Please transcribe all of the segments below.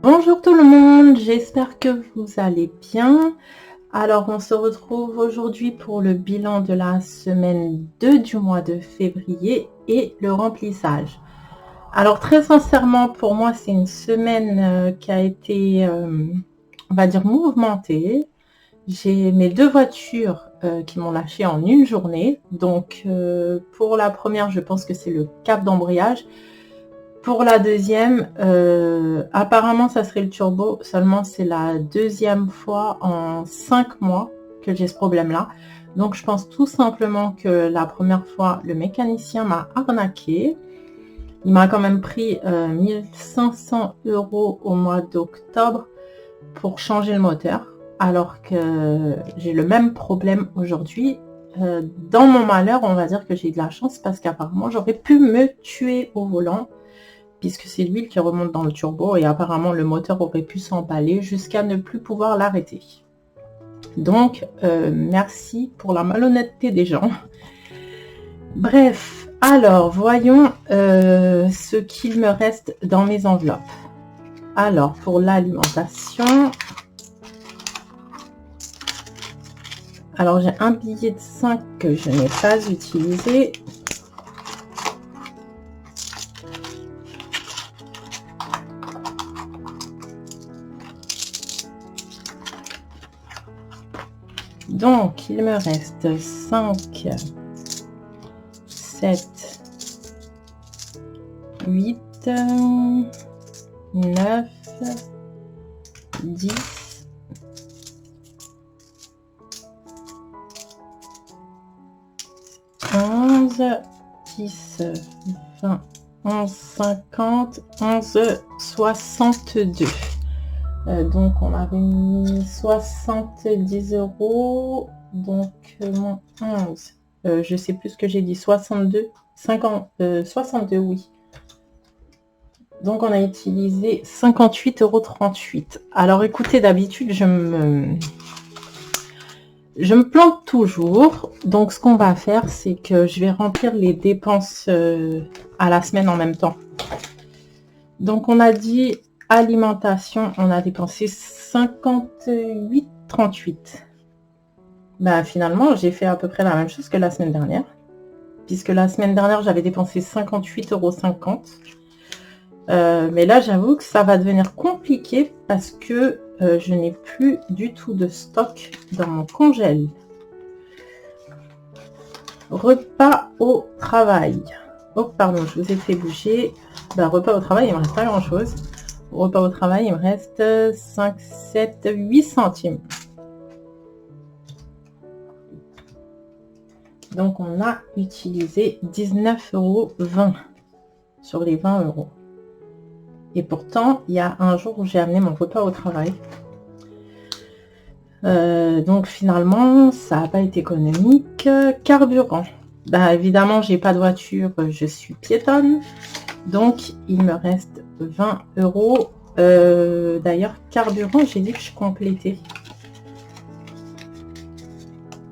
Bonjour tout le monde, j'espère que vous allez bien. Alors on se retrouve aujourd'hui pour le bilan de la semaine 2 du mois de février et le remplissage. Alors très sincèrement pour moi c'est une semaine qui a été, on va dire, mouvementée. J'ai mes 2 voitures qui m'ont lâché en une journée. Donc pour la première je pense que c'est le cap d'embrayage. Pour la deuxième, apparemment ça serait le turbo, seulement c'est la deuxième fois en 5 mois que j'ai ce problème-là. Donc je pense tout simplement que la première fois, le mécanicien m'a arnaqué. Il m'a quand même pris 1500 € au mois d'octobre pour changer le moteur, alors que j'ai le même problème aujourd'hui. Dans mon malheur, on va dire que j'ai de la chance parce qu'apparemment j'aurais pu me tuer au volant, puisque c'est l'huile qui remonte dans le turbo et apparemment le moteur aurait pu s'emballer jusqu'à ne plus pouvoir l'arrêter. Donc, merci pour la malhonnêteté des gens. Bref, alors voyons ce qu'il me reste dans mes enveloppes. Alors, pour l'alimentation, alors j'ai un billet de 5 que je n'ai pas utilisé. Donc, il me reste 5, 7, 8, 9, 10, 11, 10, 20, 11, 50, 11, 62. Donc on avait mis 70 €, donc mon 11, je sais plus ce que j'ai dit, 62, 50, 62, oui. Donc on a utilisé 58,38 €. Alors écoutez, d'habitude je me plante toujours, donc ce qu'on va faire c'est que je vais remplir les dépenses à la semaine en même temps. Donc on a dit alimentation, on a dépensé 58,38 €. Bah finalement j'ai fait à peu près la même chose que la semaine dernière, puisque la semaine dernière j'avais dépensé 58,50 €. Mais là j'avoue que ça va devenir compliqué parce que je n'ai plus du tout de stock dans mon congèle. Repas au travail. Oh pardon, je vous ai fait bouger. Bah, repas au travail, il ne me reste pas grand chose. Repas au travail, il me reste 5, 7, 8 centimes. Donc on a utilisé 19,20 € sur les 20 €. Et pourtant, il y a un jour où j'ai amené mon repas au travail. Donc finalement, ça n'a pas été économique. Carburant. Bah, évidemment, j'ai pas de voiture, je suis piétonne. Donc il me reste 20 €. D'ailleurs, carburant, j'ai dit que je complétais.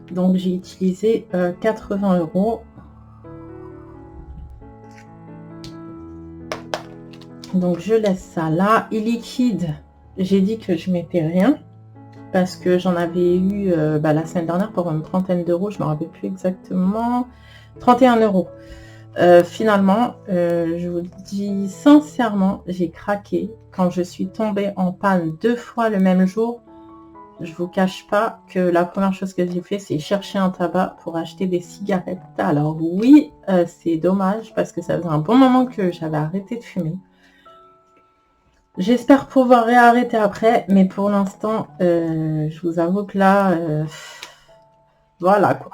Donc j'ai utilisé 80 €. Donc je laisse ça là. Et liquide, j'ai dit que je mettais rien parce que j'en avais eu la semaine dernière pour une trentaine d'euros, je ne me rappelle plus exactement, 31 €. Finalement, je vous dis sincèrement, j'ai craqué quand je suis tombée en panne 2 fois le même jour. Je vous cache pas que la première chose que j'ai fait, c'est chercher un tabac pour acheter des cigarettes. Alors oui, c'est dommage parce que ça faisait un bon moment que j'avais arrêté de fumer. J'espère pouvoir réarrêter après, mais pour l'instant, je vous avoue que là, voilà quoi.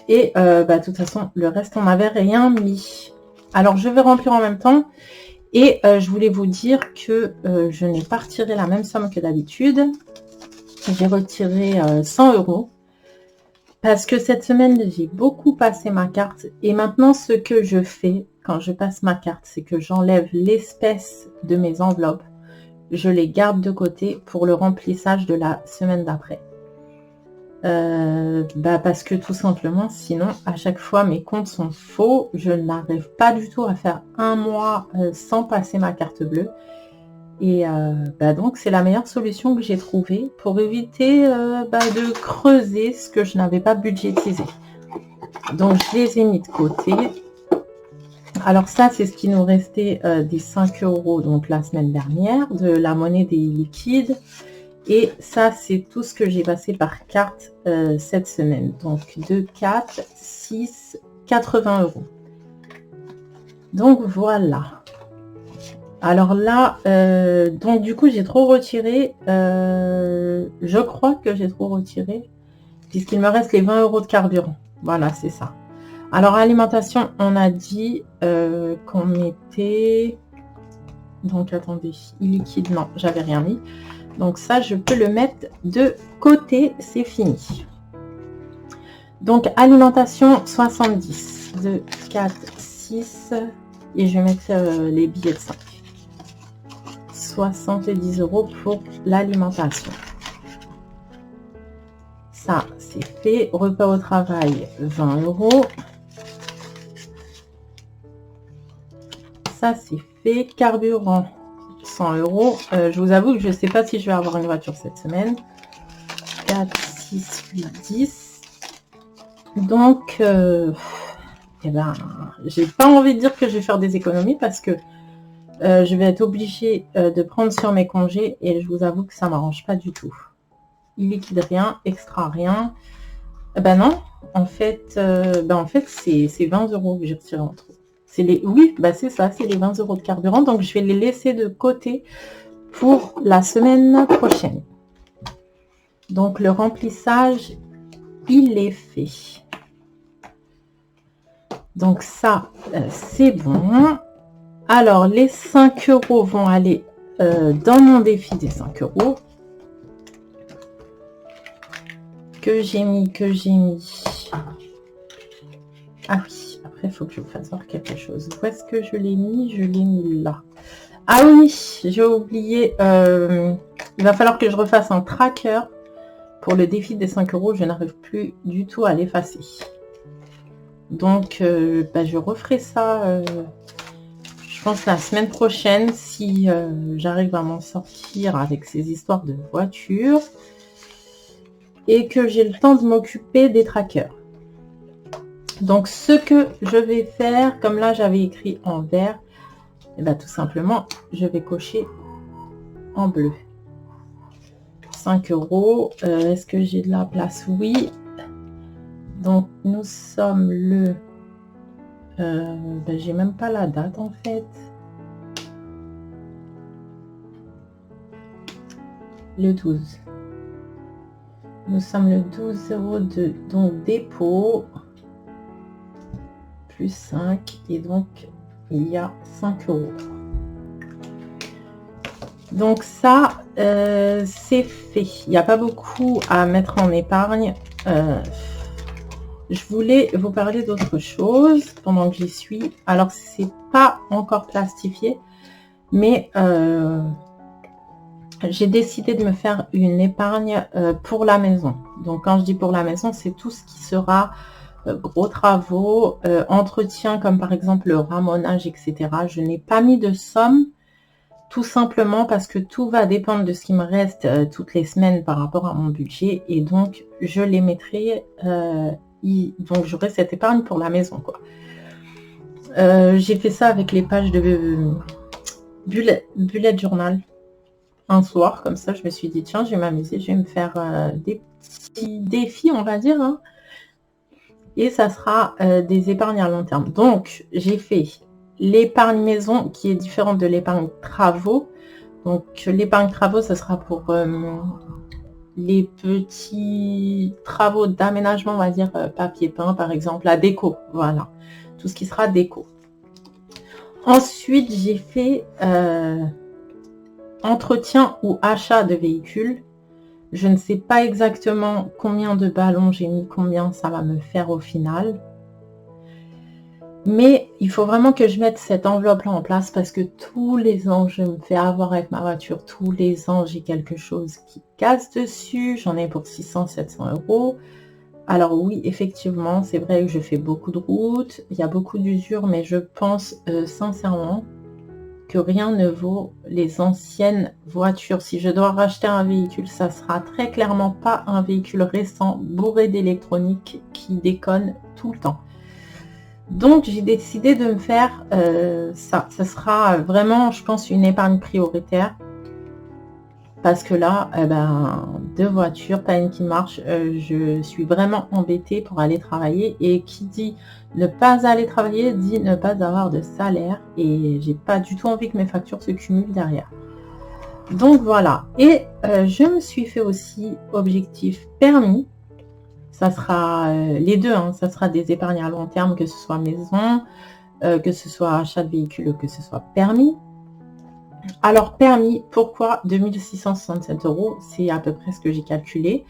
Et de toute façon, le reste, on n'avait rien mis. Alors, je vais remplir en même temps. Et je voulais vous dire que je n'ai pas retiré la même somme que d'habitude. J'ai retiré 100 € parce que cette semaine, j'ai beaucoup passé ma carte. Et maintenant, ce que je fais quand je passe ma carte, c'est que j'enlève l'espèce de mes enveloppes. Je les garde de côté pour le remplissage de la semaine d'après. Parce que tout simplement, sinon, à chaque fois, mes comptes sont faux. Je n'arrive pas du tout à faire un mois sans passer ma carte bleue. Et donc, c'est la meilleure solution que j'ai trouvée pour éviter de creuser ce que je n'avais pas budgétisé. Donc, je les ai mis de côté. Alors ça, c'est ce qui nous restait des 5 €, donc la semaine dernière, de la monnaie des liquides. Et ça, c'est tout ce que j'ai passé par carte cette semaine. Donc 2, 4, 6, 80 €. Donc voilà. Alors là, donc du coup, j'ai trop retiré. Je crois que j'ai trop retiré, puisqu'il me reste les 20 € de carburant. Voilà, c'est ça. Alors, alimentation, on a dit qu'on mettait... Donc, attendez, liquide, non, j'avais rien mis. Donc, ça, je peux le mettre de côté, c'est fini. Donc, alimentation, 70. 2, 4, 6. Et je vais mettre les billets de 5. 70 € pour l'alimentation. Ça, c'est fait. Repas au travail, 20 €. Ça, c'est fait. Carburant, 100 €. Je vous avoue que je ne sais pas si je vais avoir une voiture cette semaine. 4, 6, 8, 10. Donc, j'ai pas envie de dire que je vais faire des économies parce que je vais être obligée de prendre sur mes congés et je vous avoue que ça m'arrange pas du tout. Il liquide rien, extra rien. Non, en fait, c'est 20 € que j'ai retiré en trop. Oui, c'est ça, c'est les 20 € de carburant. Donc, je vais les laisser de côté pour la semaine prochaine. Donc, le remplissage, il est fait. Donc, ça, c'est bon. Alors, les 5 € vont aller dans mon défi des 5 €. Que j'ai mis. Ah oui, après, il faut que je vous fasse voir quelque chose. Où est-ce que je l'ai mis? Je l'ai mis là. Ah oui, j'ai oublié. Il va falloir que je refasse un tracker pour le défi des 5 €. Je n'arrive plus du tout à l'effacer. Donc, je referai ça, je pense, la semaine prochaine, si j'arrive à m'en sortir avec ces histoires de voiture et que j'ai le temps de m'occuper des trackers. Donc, ce que je vais faire, comme là, j'avais écrit en vert, tout simplement, je vais cocher en bleu. 5 €. Est-ce que j'ai de la place? Oui. Donc, nous sommes le... j'ai même pas la date, en fait. Le 12. Nous sommes le 12/02. Donc, dépôt. Plus 5. Et donc, il y a 5 €. Donc, ça, c'est fait. Il n'y a pas beaucoup à mettre en épargne. Je voulais vous parler d'autre chose pendant que j'y suis. Alors, c'est pas encore plastifié, mais j'ai décidé de me faire une épargne pour la maison. Donc, quand je dis pour la maison, c'est tout ce qui sera gros travaux, entretien, comme par exemple le ramonage, etc. Je n'ai pas mis de somme, tout simplement parce que tout va dépendre de ce qui me reste toutes les semaines par rapport à mon budget. Et donc, je les mettrai... donc, j'aurai cette épargne pour la maison, quoi. J'ai fait ça avec les pages de bullet journal. Un soir, comme ça, je me suis dit, tiens, je vais m'amuser, je vais me faire des petits défis, on va dire. Hein. Et ça sera des épargnes à long terme. Donc, j'ai fait l'épargne maison qui est différente de l'épargne travaux. Donc, l'épargne travaux, ce sera pour les petits travaux d'aménagement, on va dire papier peint, par exemple, la déco. Voilà, tout ce qui sera déco. Ensuite, j'ai fait... entretien ou achat de véhicules. Je ne sais pas exactement combien de ballons j'ai mis, combien ça va me faire au final. Mais il faut vraiment que je mette cette enveloppe-là en place parce que tous les ans, je me fais avoir avec ma voiture. Tous les ans, j'ai quelque chose qui casse dessus. J'en ai pour 600-700 €. Alors oui, effectivement, c'est vrai que je fais beaucoup de routes. Il y a beaucoup d'usure, mais je pense sincèrement que rien ne vaut les anciennes voitures. Si je dois racheter un véhicule, ça sera très clairement pas un véhicule récent, bourré d'électronique, qui déconne tout le temps. Donc, j'ai décidé de me faire ça. Ça sera vraiment, je pense, une épargne prioritaire. Parce que là, deux voitures, pas une qui marche. Je suis vraiment embêtée pour aller travailler. Et qui dit ne pas aller travailler, dit ne pas avoir de salaire. Et j'ai pas du tout envie que mes factures se cumulent derrière. Donc voilà. Et je me suis fait aussi objectif permis. Ça sera les deux, hein, ça sera des épargnes à long terme, que ce soit maison, que ce soit achat de véhicule, que ce soit permis. Alors permis, pourquoi 2667 €? C'est à peu près ce que j'ai calculé.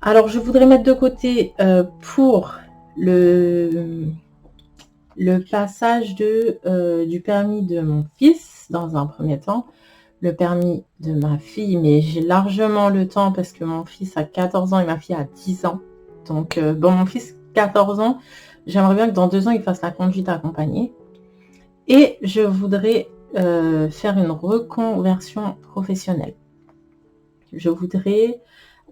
Alors je voudrais mettre de côté pour le passage du permis de mon fils dans un premier temps, le permis de ma fille, mais j'ai largement le temps parce que mon fils a 14 ans et ma fille a 10 ans. Donc bon, mon fils 14 ans, j'aimerais bien que dans 2 ans il fasse la conduite accompagnée. Et je voudrais faire une reconversion professionnelle. Je voudrais,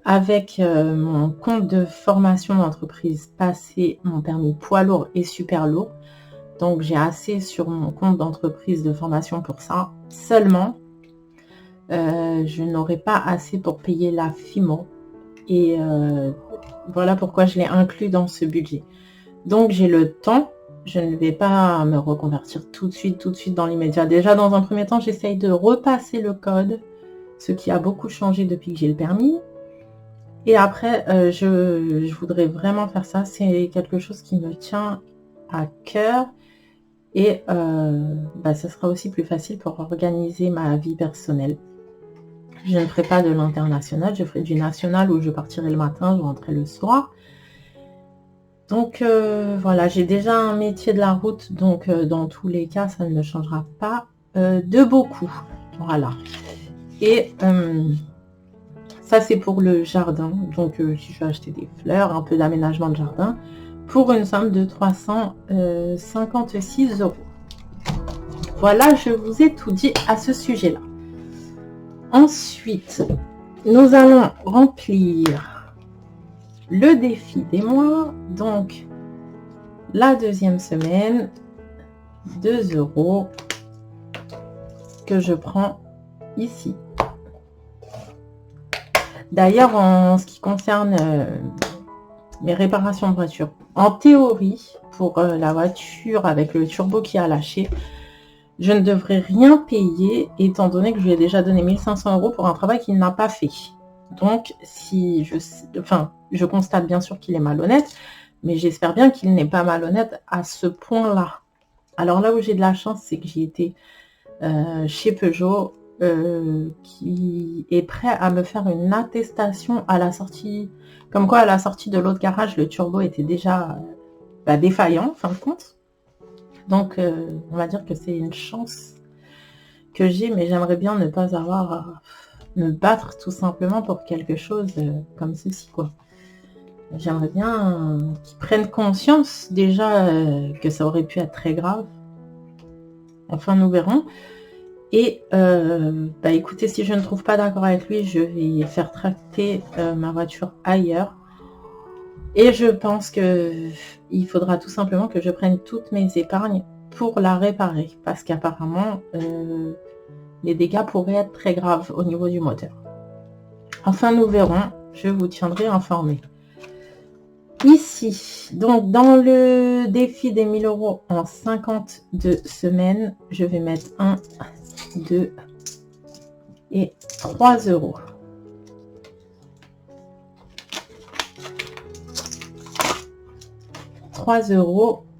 avec mon compte de formation d'entreprise, passer mon permis poids lourd et super lourd. Donc, j'ai assez sur mon compte d'entreprise de formation pour ça. Seulement, je n'aurai pas assez pour payer la FIMO. Et voilà pourquoi je l'ai inclus dans ce budget. Donc, j'ai le temps. Je ne vais pas me reconvertir tout de suite dans l'immédiat. Déjà, dans un premier temps, j'essaye de repasser le code, ce qui a beaucoup changé depuis que j'ai le permis. Et après, je voudrais vraiment faire ça. C'est quelque chose qui me tient à cœur. Et ça sera aussi plus facile pour organiser ma vie personnelle. Je ne ferai pas de l'international. Je ferai du national où je partirai le matin, je rentrerai le soir. Donc voilà, j'ai déjà un métier de la route, donc dans tous les cas, ça ne me changera pas de beaucoup. Voilà. Et ça, c'est pour le jardin. Donc si je vais acheter des fleurs, un peu d'aménagement de jardin, pour une somme de 356 €. Voilà, je vous ai tout dit à ce sujet-là. Ensuite, nous allons remplir le défi des mois, donc la deuxième semaine, 2 € que je prends ici. D'ailleurs, en ce qui concerne mes réparations de voiture, en théorie, pour la voiture avec le turbo qui a lâché, je ne devrais rien payer étant donné que je lui ai déjà donné 1500 € pour un travail qu'il n'a pas fait. Donc, si je constate bien sûr qu'il est malhonnête, mais j'espère bien qu'il n'est pas malhonnête à ce point-là. Alors là où j'ai de la chance, c'est que j'ai été chez Peugeot, qui est prêt à me faire une attestation à la sortie, comme quoi à la sortie de l'autre garage, le turbo était déjà défaillant, en fin de compte. Donc, on va dire que c'est une chance que j'ai, mais j'aimerais bien ne pas avoir à me battre tout simplement pour quelque chose comme ceci, quoi. J'aimerais bien qu'ils prennent conscience déjà que ça aurait pu être très grave. Enfin, nous verrons. Et écoutez, si je ne trouve pas d'accord avec lui, je vais faire tracter ma voiture ailleurs. Et je pense qu'il faudra tout simplement que je prenne toutes mes épargnes pour la réparer. Parce qu'apparemment, les dégâts pourraient être très graves au niveau du moteur. Enfin, nous verrons. Je vous tiendrai informé. Ici, donc dans le défi des 1000 € en 52 semaines, je vais mettre 1, 2 et 3 €.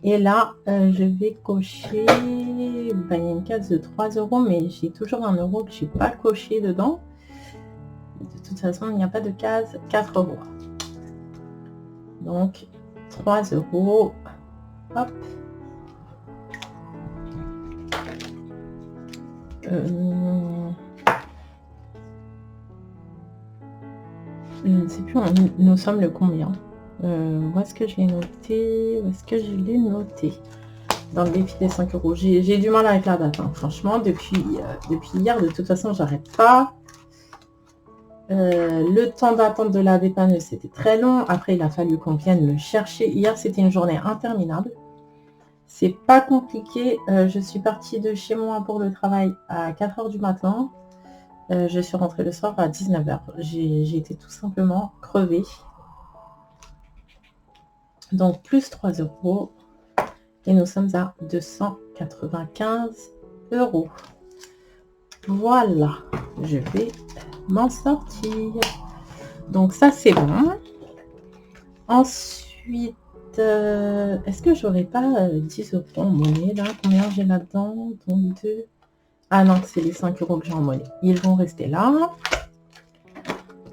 Et là, je vais cocher, il y a une case de 3 €, mais j'ai toujours 1 € que je n'ai pas coché dedans. De toute façon, il n'y a pas de case, 4 €. Donc, 3 €. Hop. Je ne sais plus, nous sommes le combien. Où est-ce que je l'ai noté? dans le défi des 5 euros. J'ai du mal avec la date, hein. Franchement, depuis hier, de toute façon, j'arrête pas. Le temps d'attente de la dépanneuse, c'était très long. Après, il a fallu qu'on vienne me chercher. Hier, c'était une journée interminable. C'est pas compliqué. Je suis partie de chez moi pour le travail à 4 heures du matin. Je suis rentrée le soir à 19 heures. J'ai été tout simplement crevée. Donc, plus 3 euros. Et nous sommes à 295 euros. Voilà. Je vais m'en sortir. Donc, ça, c'est bon. Ensuite, est-ce que j'aurais pas 10 euros en monnaie là? Combien j'ai là-dedans? Donc 2. Ah non, c'est les 5 euros que j'ai en monnaie. Ils vont rester là.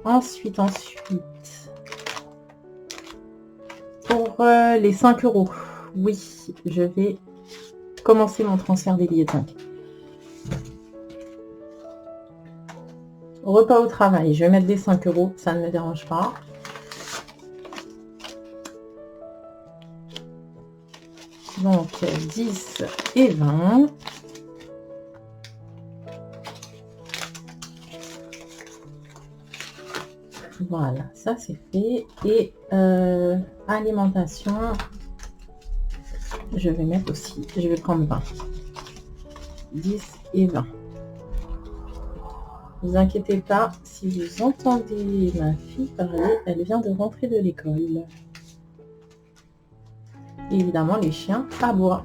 Ensuite, pour les 5 euros, oui, je vais commencer mon transfert des billets de 5. Repas au travail, je vais mettre des 5 euros, ça ne me dérange pas. Donc 10 et 20. Voilà, ça c'est fait. Et alimentation, je vais mettre aussi, je vais prendre 20. 10 et 20. Ne vous inquiétez pas, si vous entendez ma fille parler, elle vient de rentrer de l'école. Évidemment, les chiens aboient.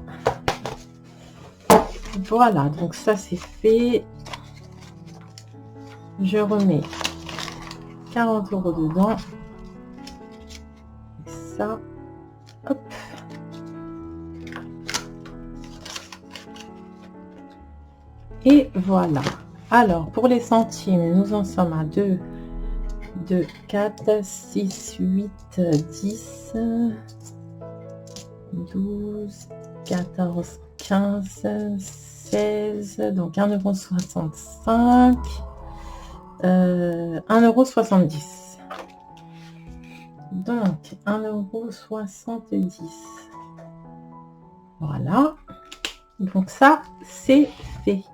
Voilà, donc ça c'est fait. Je remets 40 euros dedans. Et ça, hop. Et voilà. Alors, pour les centimes, nous en sommes à 2, 2, 4, 6, 8, 10, 12, 14, 15, 16, donc 1,65 €, 1,70 €. Donc, 1,70 €. Voilà. Donc ça, c'est fait.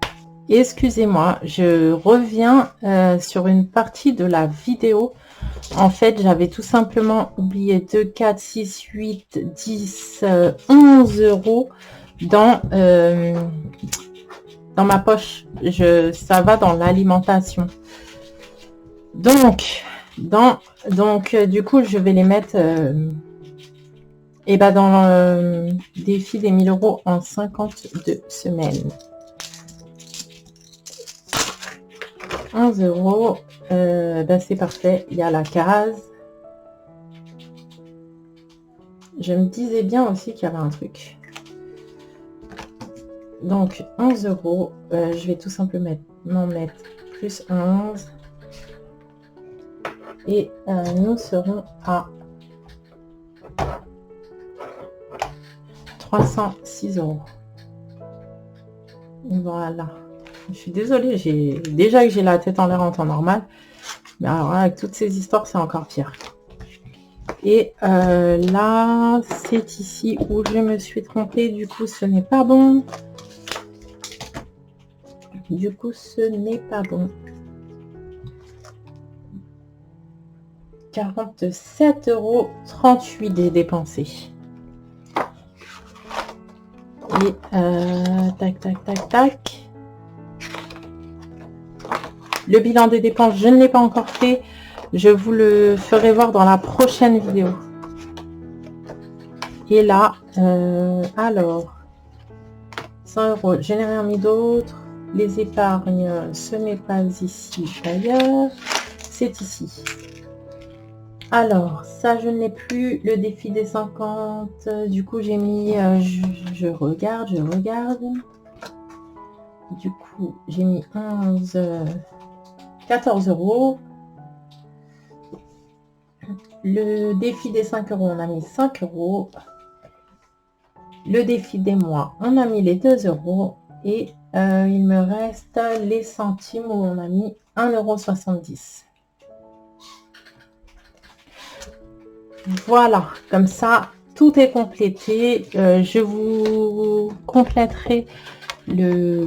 Excusez-moi, je reviens sur une partie de la vidéo. En fait, j'avais tout simplement oublié 2, 4, 6, 8, 10, 11 euros dans ma poche. Ça va dans l'alimentation. Donc, du coup, je vais les mettre dans le défi des 1000 euros en 52 semaines. 11 euros, c'est parfait, il y a la case. Je me disais bien aussi qu'il y avait un truc. Donc 11 euros, je vais tout simplement mettre plus 11. Et nous serons à 306 euros. Voilà. Je suis désolée, déjà que j'ai la tête en l'air en temps normal. Mais alors là, avec toutes ces histoires, c'est encore pire. Et là, c'est ici où je me suis trompée. Du coup, ce n'est pas bon. Du coup, ce n'est pas bon. 47,38 € des dépensés. Et tac. Le bilan des dépenses, je ne l'ai pas encore fait. Je vous le ferai voir dans la prochaine vidéo. Et là, alors, 100 €, je n'ai rien mis d'autre. Les épargnes, ce n'est pas ici d'ailleurs, c'est ici. Alors, ça, je ne l'ai plus. Le défi des 50, du coup, j'ai mis, je regarde. Du coup, j'ai mis 14 €. Le défi des 5 €, on a mis 5 €. Le défi des mois, on a mis les 2 €. Et il me reste les centimes où on a mis 1,70 €. Voilà, comme ça, tout est complété. Je vous compléterai les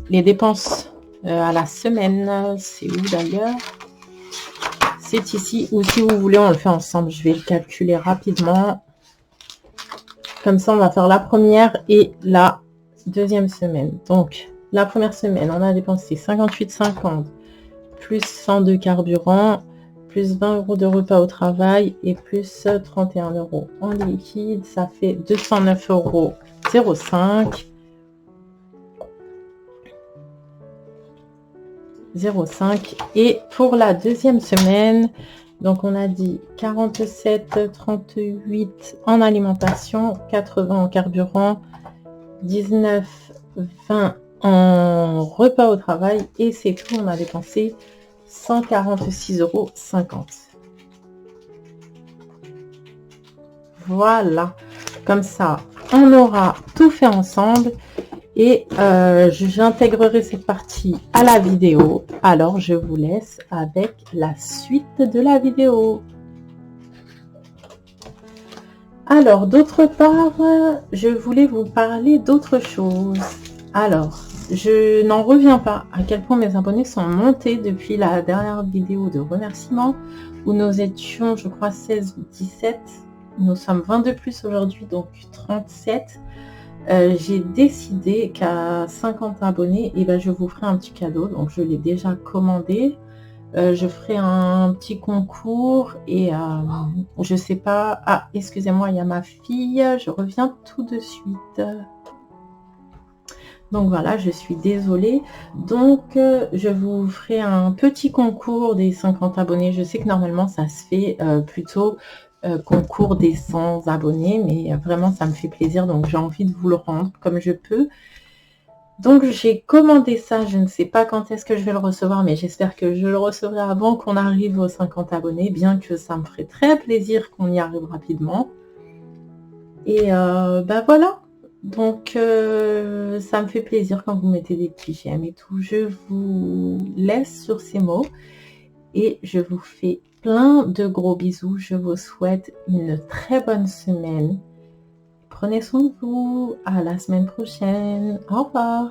dépenses à la semaine. C'est où d'ailleurs? C'est ici, ou si vous voulez, on le fait ensemble. Je vais le calculer rapidement. Comme ça, on va faire la première et la deuxième semaine. Donc, la première semaine, on a dépensé 58,50 plus 100 de carburant, plus 20 € de repas au travail et plus 31 € en liquide. Ça fait 209,05 € 05. Et pour la deuxième semaine, donc on a dit 47,38 en alimentation, 80 en carburant, 19,20 en repas au travail et c'est tout. On a dépensé 146,50 €. Voilà, comme ça on aura tout fait ensemble. Et j'intégrerai cette partie à la vidéo. Alors, je vous laisse avec la suite de la vidéo. Alors, d'autre part, je voulais vous parler d'autre chose. Alors, je n'en reviens pas à quel point mes abonnés sont montés depuis la dernière vidéo de remerciements où nous étions, je crois, 16 ou 17. Nous sommes 22 plus aujourd'hui, donc 37. J'ai décidé qu'à 50 abonnés, et ben, je vous ferai un petit cadeau. Donc, je l'ai déjà commandé. Je ferai un petit concours et je sais pas. Ah, excusez-moi, il y a ma fille. Je reviens tout de suite. Donc voilà, je suis désolée. Donc, je vous ferai un petit concours des 50 abonnés. Je sais que normalement, ça se fait plutôt concours des 100 abonnés, mais vraiment ça me fait plaisir, donc j'ai envie de vous le rendre comme je peux. Donc j'ai commandé ça, je ne sais pas quand est-ce que je vais le recevoir, mais j'espère que je le recevrai avant qu'on arrive aux 50 abonnés, bien que ça me ferait très plaisir qu'on y arrive rapidement. Et ben voilà, donc ça me fait plaisir quand vous mettez des petits j'aime et tout. Je vous laisse sur ces mots et je vous fais plein de gros bisous. Je vous souhaite une très bonne semaine. Prenez soin de vous. À la semaine prochaine. Au revoir.